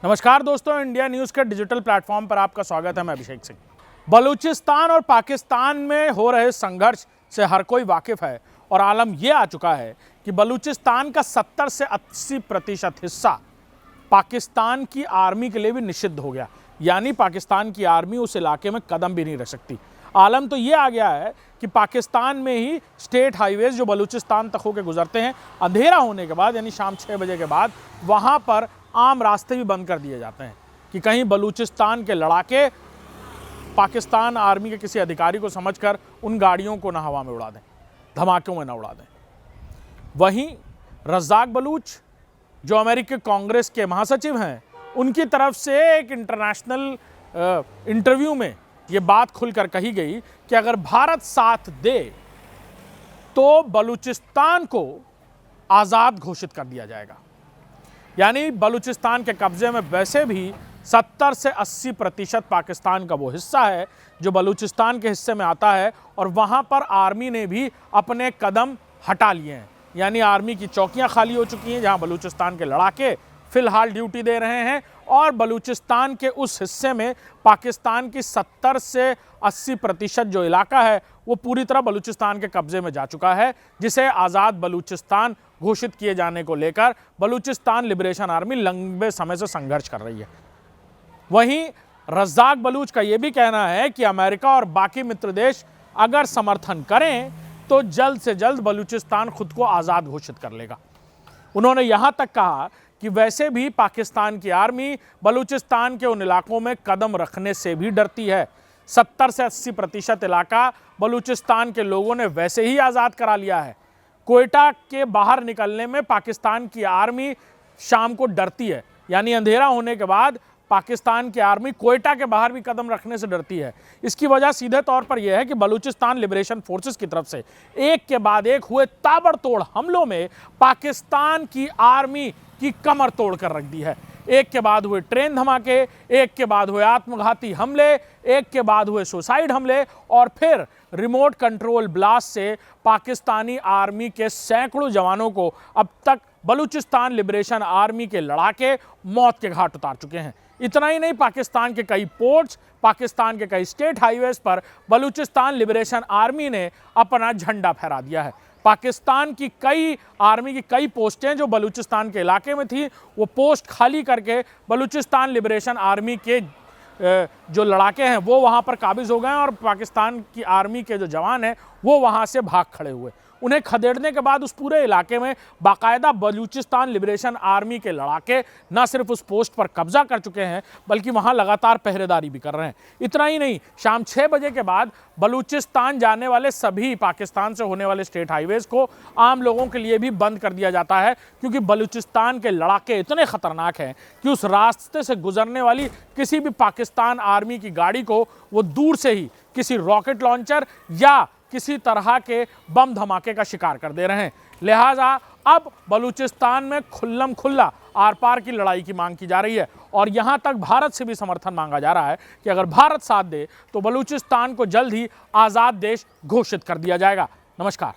नमस्कार दोस्तों, India news के डिजिटल प्लेटफॉर्म पर आपका स्वागत है। मैं अभिषेक सिंह। बलूचिस्तान और पाकिस्तान में हो रहे संघर्ष से हर कोई वाकिफ है और आलम यह आ चुका है कि बलूचिस्तान का 70 से 80% हिस्सा पाकिस्तान की आर्मी के लिए भी निषिद्ध हो गया। यानी पाकिस्तान की आर्मी उस इलाके में कदम भी नहीं रख सकती। आलम तो ये आ गया है कि पाकिस्तान में ही स्टेट हाईवेज जो बलूचिस्तान तक होकर गुजरते हैं, अंधेरा होने के बाद यानी शाम 6 बजे के बाद वहाँ पर आम रास्ते भी बंद कर दिए जाते हैं कि कहीं बलूचिस्तान के लड़ाके पाकिस्तान आर्मी के किसी अधिकारी को समझकर उन गाड़ियों को ना हवा में उड़ा दें, धमाकों में ना उड़ा दें। वहीं रज़ाक बलूच जो अमेरिकी कांग्रेस के महासचिव हैं, उनकी तरफ से एक इंटरनेशनल इंटरव्यू में ये बात खुलकर कही गई कि अगर भारत साथ दे तो बलूचिस्तान को आज़ाद घोषित कर दिया जाएगा। यानी बलूचिस्तान के कब्जे में वैसे भी 70 से 80% पाकिस्तान का वो हिस्सा है जो बलूचिस्तान के हिस्से में आता है और वहाँ पर आर्मी ने भी अपने कदम हटा लिए हैं। यानी आर्मी की चौकियाँ खाली हो चुकी हैं जहाँ बलूचिस्तान के लड़ाके फ़िलहाल ड्यूटी दे रहे हैं और बलूचिस्तान के उस हिस्से में पाकिस्तान की 70 से 80% जो इलाका है वो पूरी तरह बलूचिस्तान के कब्जे में जा चुका है, जिसे आज़ाद बलूचिस्तान घोषित किए जाने को लेकर बलूचिस्तान लिबरेशन आर्मी लंबे समय से संघर्ष कर रही है। वहीं रज़ाक बलूच का यह भी कहना है कि अमेरिका और बाकी मित्र देश अगर समर्थन करें तो जल्द से जल्द बलूचिस्तान खुद को आज़ाद घोषित कर लेगा। उन्होंने यहाँ तक कहा कि वैसे भी पाकिस्तान की आर्मी बलूचिस्तान के उन इलाकों में कदम रखने से भी डरती है। 70 से 80% इलाका बलूचिस्तान के लोगों ने वैसे ही आज़ाद करा लिया है। कोयटा के बाहर निकलने में पाकिस्तान की आर्मी शाम को डरती है। यानी अंधेरा होने के बाद पाकिस्तान की आर्मी कोयटा के बाहर भी कदम रखने से डरती है। इसकी वजह सीधे तौर पर यह है कि बलूचिस्तान लिबरेशन फोर्सेस की तरफ से एक के बाद एक हुए ताबड़तोड़ हमलों में पाकिस्तान की आर्मी की कमर तोड़ कर रख दी है। एक के बाद हुए ट्रेन धमाके, एक के बाद हुए आत्मघाती हमले, एक के बाद हुए सुसाइड हमले और फिर रिमोट कंट्रोल ब्लास्ट से पाकिस्तानी आर्मी के सैकड़ों जवानों को अब तक बलूचिस्तान लिबरेशन आर्मी के लड़ाके मौत के घाट उतार चुके हैं। इतना ही नहीं, पाकिस्तान के कई पोर्ट्स, पाकिस्तान के कई स्टेट हाईवेज पर बलूचिस्तान लिबरेशन आर्मी ने अपना झंडा फहरा दिया है। पाकिस्तान की आर्मी की कई पोस्टें जो बलूचिस्तान के इलाके में थी, वो पोस्ट खाली करके बलूचिस्तान लिबरेशन आर्मी के जो लड़ाके हैं वो वहाँ पर काबिज हो गए और पाकिस्तान की आर्मी के जो जवान हैं वो वहाँ से भाग खड़े हुए। उन्हें खदेड़ने के बाद उस पूरे इलाके में बाकायदा बलूचिस्तान लिबरेशन आर्मी के लड़ाके न सिर्फ उस पोस्ट पर कब्जा कर चुके हैं बल्कि वहाँ लगातार पहरेदारी भी कर रहे हैं। इतना ही नहीं, शाम 6 बजे के बाद बलूचिस्तान जाने वाले सभी पाकिस्तान से होने वाले स्टेट हाईवेज को आम लोगों के लिए भी बंद कर दिया जाता है, क्योंकि बलूचिस्तान के लड़ाके इतने ख़तरनाक हैं कि उस रास्ते से गुजरने वाली किसी भी पाकिस्तान आर्मी की गाड़ी को वो दूर से ही किसी रॉकेट लॉन्चर या किसी तरह के बम धमाके का शिकार कर दे रहे हैं। लिहाजा अब बलूचिस्तान में खुल्लम खुल्ला आर पार की लड़ाई की मांग की जा रही है और यहाँ तक भारत से भी समर्थन मांगा जा रहा है कि अगर भारत साथ दे तो बलूचिस्तान को जल्द ही आज़ाद देश घोषित कर दिया जाएगा। नमस्कार।